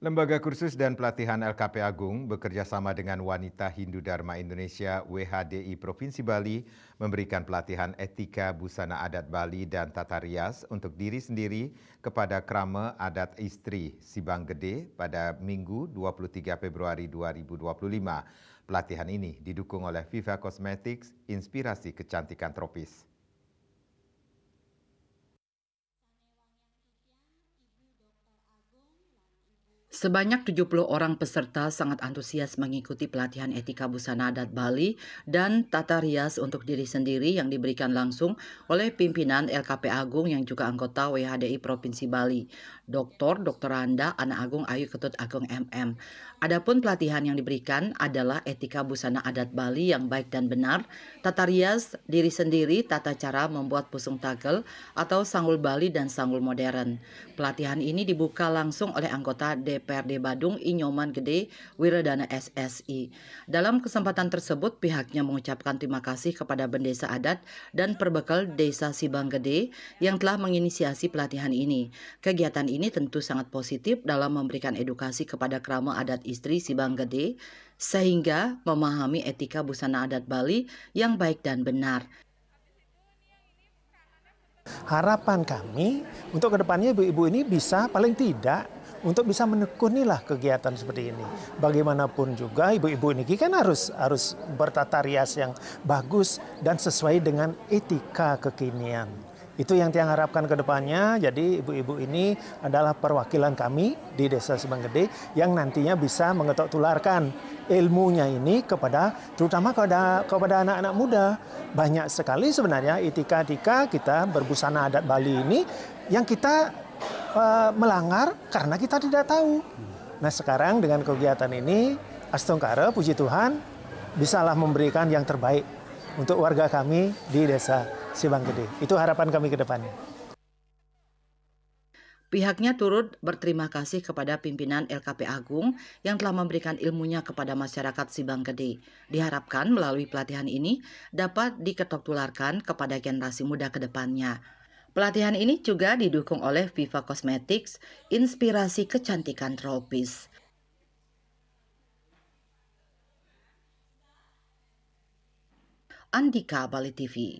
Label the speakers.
Speaker 1: Lembaga Kursus dan Pelatihan LKP Agung bekerja sama dengan Wanita Hindu Dharma Indonesia WHDI Provinsi Bali memberikan pelatihan etika busana adat Bali dan tata rias untuk diri sendiri kepada krama adat istri Sibang Gede pada Minggu 23 Februari 2025. Pelatihan ini didukung oleh Viva Cosmetics, inspirasi kecantikan tropis.
Speaker 2: Sebanyak 70 orang peserta sangat antusias mengikuti pelatihan etika busana adat Bali dan tata rias untuk diri sendiri yang diberikan langsung oleh pimpinan LKP Agung yang juga anggota WHDI Provinsi Bali, Dr. Anda Ana Agung Ayu Ketut Agung MM. Adapun pelatihan yang diberikan adalah etika busana adat Bali yang baik dan benar, tata rias diri sendiri, tata cara membuat pusung tagel atau sanggul Bali dan sanggul modern. Pelatihan ini dibuka langsung oleh anggota DPRD Badung Inyoman Gede Wiradana SSI. Dalam kesempatan tersebut, pihaknya mengucapkan terima kasih kepada Bendesa Adat dan Perbekal Desa Sibang Gede yang telah menginisiasi pelatihan ini. Kegiatan ini tentu sangat positif dalam memberikan edukasi kepada krama adat istri Sibang Gede, sehingga memahami etika busana adat Bali yang baik dan benar.
Speaker 3: Harapan kami untuk kedepannya ibu-ibu ini bisa paling tidak untuk bisa menekunilah kegiatan seperti ini. Bagaimanapun juga ibu-ibu ini kan harus bertata rias yang bagus dan sesuai dengan etika kekinian. Itu yang tiang harapkan ke depannya. Jadi ibu-ibu ini adalah perwakilan kami di Desa Sibang Gede yang nantinya bisa mengetok tularkan ilmunya ini terutama kepada anak-anak muda. Banyak sekali sebenarnya etika-etika kita berbusana adat Bali ini yang kita melanggar karena kita tidak tahu. Nah sekarang dengan kegiatan ini, Astungkara, puji Tuhan, bisalah memberikan yang terbaik untuk warga kami di Desa Sibang Gede. Itu harapan kami ke depannya.
Speaker 2: Pihaknya turut berterima kasih kepada pimpinan LKP Agung yang telah memberikan ilmunya kepada masyarakat Sibang Gede. Diharapkan melalui pelatihan ini dapat diketok tularkan kepada generasi muda ke depannya. Pelatihan ini juga didukung oleh Viva Cosmetics, inspirasi kecantikan tropis. Andika, Bali TV.